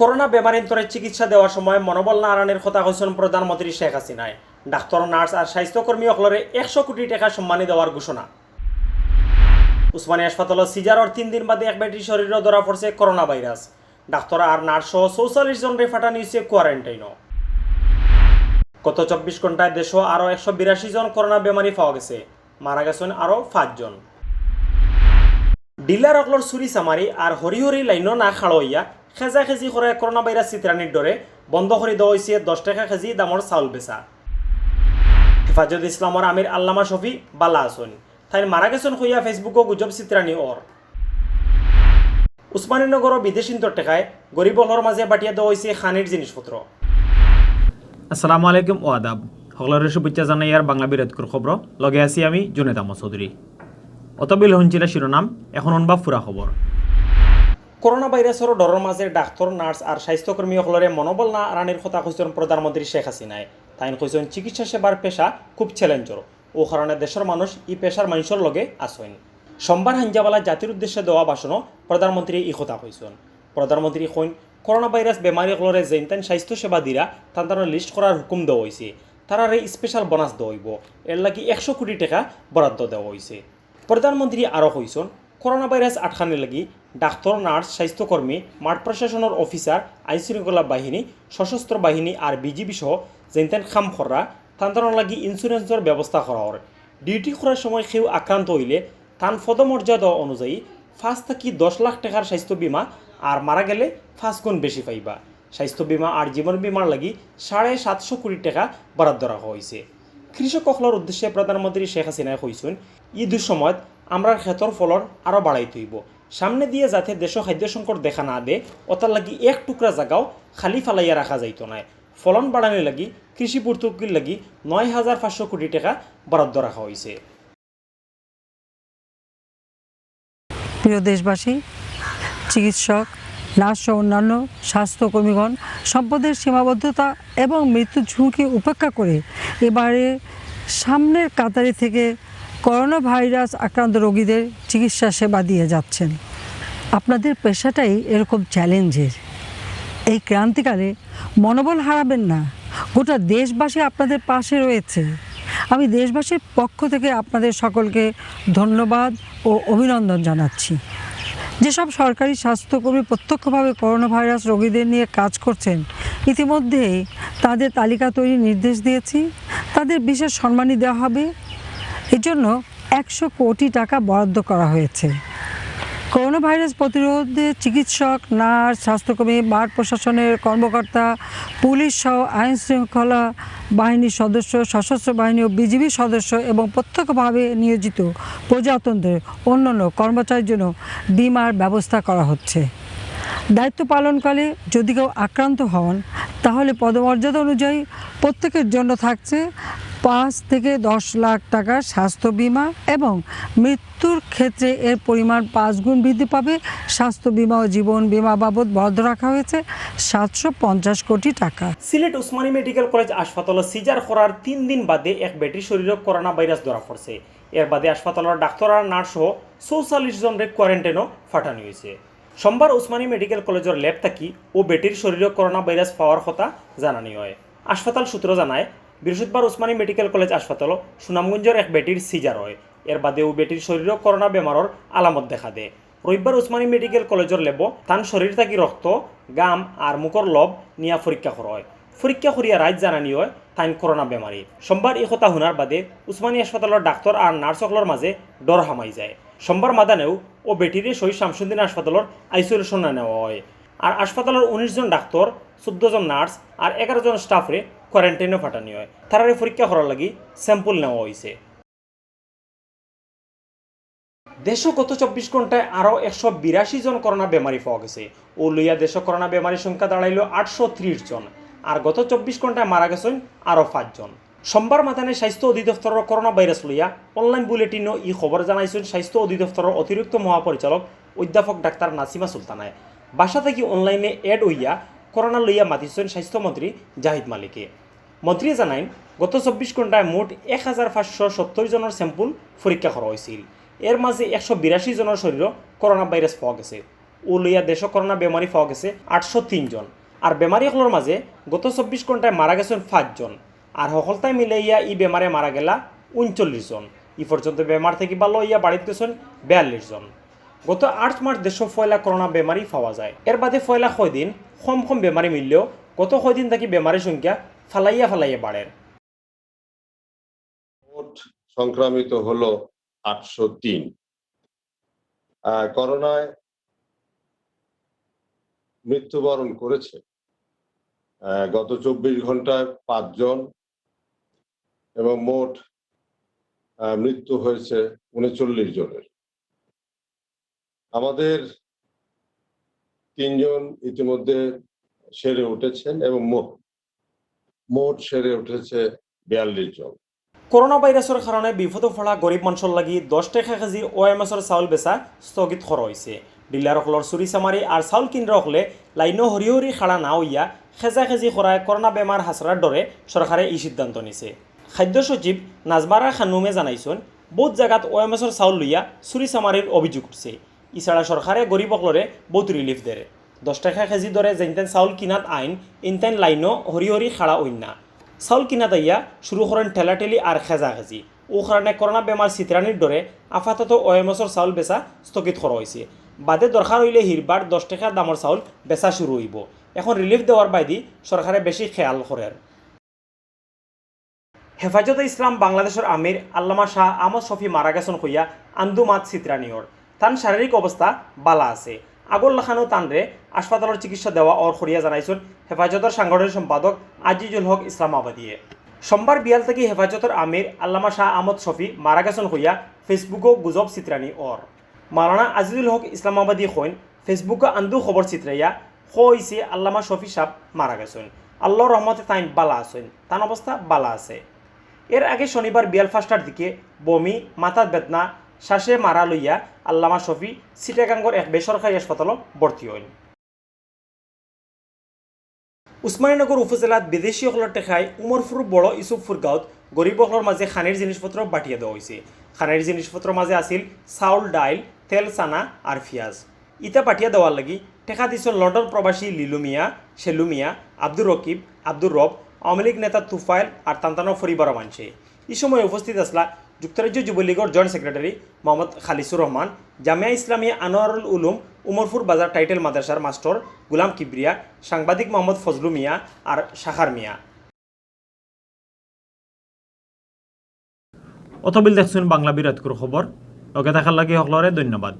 Corona বেমারিন্তরে চিকিৎসা দেওয়ার সময় মনোবল না হারানোর কথা কইছেন প্রধানমন্ত্রী শেখ হাসিনায়। ডাক্তার, নার্স আর স্বাস্থ্যকর্মীসকলরে 100 কোটি টাকা সম্মানী দেওয়ার ঘোষণা। উসমানী হাসপাতালত সিজারর 3 দিন বাদে এক বেটির শরীরে ধরা পড়ছে করোনা ভাইরাস। ডাক্তার আর নার্স সহ 44 জনরে ফাটানো হয়েছে কোয়ারেন্টাইনও। গত 24 ঘন্টায় দেশে আরও 182 জন করোনা বেমারি পাওয়া গেছে, মারা গেছেন আরও 5 জন। ডিলার অকলর চুরি চামারি আর হরিহরি লাইনও না খাড়ইয়া খেজা খেজি করে করোনা ভাইরাস চিত্রানির দরে বন্ধ করে দেওয়া হয়েছে 10 টাকা কেজি দামর চাউল বেচা। হেফাজত ইসলামর আমির আল্লামা শফি বালা আসন তাই মারা গেছেন হইয়া ফেসবুকও গুজব চিত্রানি ওর। উসমানীনগর বিদেশিন্তর টেকায় গরিব হলর মাঝে বাটিয়া দেওয়া হয়েছে খানির জিনিসপত্র। আসসালামু আলাইকুম ও আদাব। হকলরের শুভেচ্ছা জানাই আর বাংলাবিউটভির খবর লগে আছি আমি জুনেদ আহমদ চৌধুরী। অতবিল হঞ্চিলা শিরোনাম, এখন অনবা ফুরা খবর। করোনা ভাইরাসের ডরের মাঝে ডাক্তার, নার্স আর স্বাস্থ্যকর্মীসকলরে মনোবল না হারানোর কথা কইছেন প্রধানমন্ত্রী শেখ হাসিনায়। তাই কইছেন চিকিৎসা সেবার পেশা খুব চ্যালেঞ্জর ও কারণে দেশের মানুষ এই পেশার মানুষের লগে আসেন। সোমবার হাঞ্জাবালা জাতির উদ্দেশ্যে দেওয়া ভাষণও প্রধানমন্ত্রী এই কথা কইছেন। প্রধানমন্ত্রী কইন করোনা ভাইরাস বেমারিসকলরে যেন তেন স্বাস্থ্যসেবা দিরা তার লিস্ট করার হুকুম দেওয়া হয়েছে। তারারে স্পেশাল বোনাস দেওয়া হইব, এর লাগি 100 কোটি টাকা বরাদ্দ দেওয়া হয়েছে। প্রধানমন্ত্রী আরও কইছেন করোনা ভাইরাস আটকানোর লাগি ডাক্তার, নার্স, স্বাস্থ্যকর্মী, মাঠ প্রশাসনের অফিসার, আইনশৃঙ্খলা বাহিনী, সশস্ত্র বাহিনী আর বিজিবি সহ যেন তেন খাম খররা তার লাগি ইন্স্যুরেন্সের ব্যবস্থা করা হয়। ডিউটি করার সময় কেউ আক্রান্ত হইলে তান পদমর্যাদা অনুযায়ী 5 থেকে 10 লাখ টাকার স্বাস্থ্য বিমা আর মারা গেলে 5 গুণ বেশি পাইবা। স্বাস্থ্য বিমা আর জীবন বিমার লাগি 750 কোটি টাকা বরাদ্দ রাখা হয়েছে। কৃষকসকলের উদ্দেশ্যে প্রধানমন্ত্রী শেখ হাসিনায় কইছেন ঈদের সময় আমরা ক্ষেতর ফলন আরও বাড়াই তুইব। সামনে দিয়ে যাতে দেশ খাদ্য সংকট দেখা না দে ওটার লাগি এক টুকরা জায়গাও খালি ফালাইয়া রাখা যাইত না। ফলন বাড়ানোর লাগি কৃষি ভর্তুকির লাগি 9,500 কোটি টাকা বরাদ্দ রাখা হয়েছে। প্রিয় দেশবাসী, চিকিৎসক, নার্স ও অন্যান্য স্বাস্থ্যকর্মীগণ সম্পদের সীমাবদ্ধতা এবং মৃত্যুর ঝুঁকি উপেক্ষা করে এবারে সামনের কাতারে থেকে করোনা ভাইরাস আক্রান্ত রোগীদের চিকিৎসা সেবা দিয়ে যাচ্ছেন। আপনাদের পেশাটাই এরকম চ্যালেঞ্জের। এই ক্রান্তিকালে মনোবল হারাবেন না, গোটা দেশবাসী আপনাদের পাশে রয়েছে। আমি দেশবাসীর পক্ষ থেকে আপনাদের সকলকে ধন্যবাদ ও অভিনন্দন জানাচ্ছি। যেসব সরকারি স্বাস্থ্যকর্মী প্রত্যক্ষভাবে করোনা ভাইরাস রোগীদের নিয়ে কাজ করছেন, ইতিমধ্যেই তাদের তালিকা তৈরির নির্দেশ দিয়েছি। তাদের বিশেষ সম্মানী দেওয়া হবে। এজন্য 100 কোটি টাকা বরাদ্দ করা হয়েছে। করোনা ভাইরাস প্রতিরোধে চিকিৎসক, নার্স, স্বাস্থ্যকর্মী, মাঠ প্রশাসনের কর্মকর্তা, পুলিশ সহ আইন শৃঙ্খলা বাহিনীর সদস্য, সশস্ত্র বাহিনী ও বিজিবি সদস্য এবং প্রত্যক্ষভাবে নিয়োজিত প্রজাতন্ত্রের অন্যান্য কর্মচারীর জন্য বিমার ব্যবস্থা করা হচ্ছে। দায়িত্ব পালনকালে যদি কেউ আক্রান্ত হন তাহলে পদমর্যাদা অনুযায়ী প্রত্যেকের জন্য থাকছে 5 থেকে 10 লাখ টাকার স্বাস্থ্য বিমা এবং মৃত্যুর ক্ষেত্রে এর পরিমাণ 5 গুণ বৃদ্ধি পাবে। স্বাস্থ্য বিমা ও জীবন বিমা বাবদ বরাদ্দ রাখা হয়েছে 750 কোটি টাকা। সিলেট উসমানী মেডিকেল কলেজ হাসপাতালে সিজার করার 3 দিন বাদে এক বেটির শরীরে করোনা ভাইরাস ধরা পড়ছে। এর বাদে হাসপাতালের ডাক্তার আর নার্স সহ 44 জনের কোয়ারেন্টাইনও ফাটানো হয়েছে। সোমবার উসমানী মেডিকেল কলেজের ল্যাব থাকি ও বেটির শরীরে করোনা ভাইরাস পাওয়ার কথা জানানি হয়। হাসপাতাল সূত্র জানায় বৃহস্পতিবার উসমানী মেডিকেল কলেজ হাসপাতাল সুনামগঞ্জের এক বেটির সিজার হয়। এর বাদে ও বেটির শরীরে করোনা বেমারের আলামত দেখা দেয়। রবিবার উসমানী মেডিকেল কলেজের ল্যাব তান শরীর থাকি রক্ত, গাম আর মুখর লব নিয়ে পরীক্ষা করা হয়। পরীক্ষা করিয়া রাত জানানি হয় তাই করোনা বেমারি। সোমবার এই কথা শোনার বাদে উসমানী হাসপাতালের ডাক্তার আর নার্সকলের মাঝে ডর হামাই যায়। সোমবার মাদানেও ও বেটিরে শহীদ শামসুদ্দিন হাসপাতালের আইসোলেশনে নেওয়া হয়। আর হাসপাতালের 19 জন ডাক্তার, 14 জন নার্স আর 11 জন স্টাফরে কোয়ারেন্টাইনে ফাটানি হয়। তারারে পরীক্ষা করার লাগি স্যাম্পল নেওয়া হয়েছে। দেশে গত 24 ঘন্টায় আরও 182 জন করোনা বেমারি পাওয়া গেছে। ও লইয়া দেশে করোনা বেমারির সংখ্যা দাঁড়াইল 830 জন। আর গত 24 ঘন্টায় মারা গেছেন আরও 5 জন। সোমবার মাদানে স্বাস্থ্য অধিদপ্তরের করোনা ভাইরাস লইয়া অনলাইন বুলেটিনও এই খবর জানাইছেন স্বাস্থ্য অধিদপ্তরের অতিরিক্ত মহাপরিচালক অধ্যাপক ডাক্তার নাসিমা সুলতানায়। বাসা থেকে অনলাইনে এড হইয়া করোনা লইয়া মাতিছেন স্বাস্থ্যমন্ত্রী জাহিদ মালিকে। মন্ত্রী জানাইন গত 24 ঘন্টায় মোট 1570 জনের স্যাম্পল পরীক্ষা করা হয়েছিল। এর মাঝে 182 জনের শরীরে করোনা ভাইরাস পাওয়া গেছে। ও লইয়া দেশ করোনা বেমারি পাওয়া গেছে 803 জন। আর বেমারি হলর মাঝে গত 24 ঘন্টায় মারা গেছেন 5 জন। আর সকলটাই মিলাইয়া ই বেমারে মারা গেলা 39 জন। ই পর্যন্ত বেমার থেকে ভালো হইয়া বাড়িতে গেছেন 42 জন। গত 8 মাস দেশ ফয়লা করোনা বেমারি পাওয়া যায়। এর বাদে ফয়লা কয়দিন কম বেমারি মিললেও গত কয়দিন থাকি বেমারের সংখ্যা ফালাইয়া বাড়ে। মোট সংক্রামিত হলো 803। করোনায় মৃত্যুবরণ করেছে গত 24 ঘন্টায় 5 জন এবং মোট মৃত্যু হয়েছে 39 জনের। আমাদের 3 জন ইতিমধ্যে সেরে উঠেছেন এবং মোট সেরে উঠেছে 42 জন। করোনা ভাইরাসের কারণে বিপদ পড়া গরিব মানুষের লাগি 10 টাকা কেজির ওএমএসের চাউল বেচা স্থগিত করা হয়েছে। ডিলারসকলের চুরি চামারি আর চাউল কিনরা হলে লাইনও হরি খাড়া না হইয়া খেজা খেজি করায় করোনা বেমার হাসরার দরে সরকারে এই সিদ্ধান্ত নিছে। খাদ্য সচিব নাজমারা খানুমে জানাইছেন বহুত জায়গাত ওএমএসের চাউল লইয়া চুরি চামারির অভিযোগ উঠছে। ইছাড়া সরকারে গরিবসকলরে বহুত রিলিফ দেয়। 10 টাকা কেজি দরে যেনতেন চাউল কিনাত আইন ইনতেন লাইনও হরি খাড়া হইন না। চাউল কিনা দাইয়া শুরু করেন ঠেলাঠেলি আর খেজা খেজি। ও কারণে করোনা বেমার চিত্রানির দরে আপাতত ওএমএসের চাউল বেচা স্থগিত করা হয়েছে। বাদে দরকার হইলে হিরবার 10 টাকা দামের চাউল বেচা শুরু হইব। এখন রিলিফ দেওয়ার বাইদি সরকারে বেশি খেয়াল করে। হেফাজতে ইসলাম বাংলাদেশের আমির আল্লামা শাহ আহমদ শফি মারা গেছেন হইয়া আন্দুমাত চিত্রানিয়র। তান শারীরিক অবস্থা বালা আছে। আগর লাখানো তানরে হাসপাতালের চিকিৎসা দেওয়া ওর খরিয়া জানাইছেন হেফাজতের সাংগঠনিক সম্পাদক আজিজুল হক ইসলামাবাদীয়ে। সোমবার বিয়াল থেকে হেফাজতের আমির আল্লামা শাহ আহমদ শফি মারা গেছেন হইয়া ফেসবুকও গুজব চিত্রানি ওর। মাওলানা আজিজুল হক ইসলামাবাদী কইন ফেসবুকে আন্দু খবর চিত্রাইয়া হইছে আল্লামা শফি সাহ মারা গেছেন। আল্লাহর রহমতে তাইন বালা আছেন, তান অবস্থা বালা আছে। এর আগে শনিবার বিয়াল 5টার দিকে বমি, মাথার বেদনা, শ্বাসে মারা লইয়া আল্লামা শফি চিটাগাঙ্গর এক বেসরকারি হাসপাতালত ভর্তি হইন। উসমানীনগর উপজেলাত বিদেশী সকলের টেকায় উমরপুর বড় ইসুফপুর গাঁৱত গরিবসকলের মাঝে খানির জিনিসপত্র বাটিয়ে দেওয়া হয়েছে। খানির জিনিসপত্র মাঝে আছিল চাউল, ডাইল, তেল, চানা আর পিঁয়াজ। ইটা বাটিয়ে দেওয়ার লাগি টেকা দিয়েছেন লন্ডন প্রবাসী লিলু মিয়া, শেলু মিয়া, আব্দুর রকিব, আব্দুর রব, আওয়ামী লীগ নেতা তুফাইল আর তান্তানোর পরিবারের মানুষে। এই সময় উপস্থিত আসলা যুক্তরাজ্য যুবলীগের জয়েন্ট সেক্রেটারি মোহাম্মদ খালিসুর রহমান, জামিয়া ইসলামিয়া আনোয়ারুল উলুম উমরপুর বাজার টাইটেল মাদ্রাসার মাস্টার গুলাম কিবরিয়া, সাংবাদিক মোহাম্মদ ফজলু মিয়া আর শাখার মিয়া। অতবিল দেখছেন বাংলা বিরাটকুর খবর। লগে থাকার লাগি সকলরে ধন্যবাদ।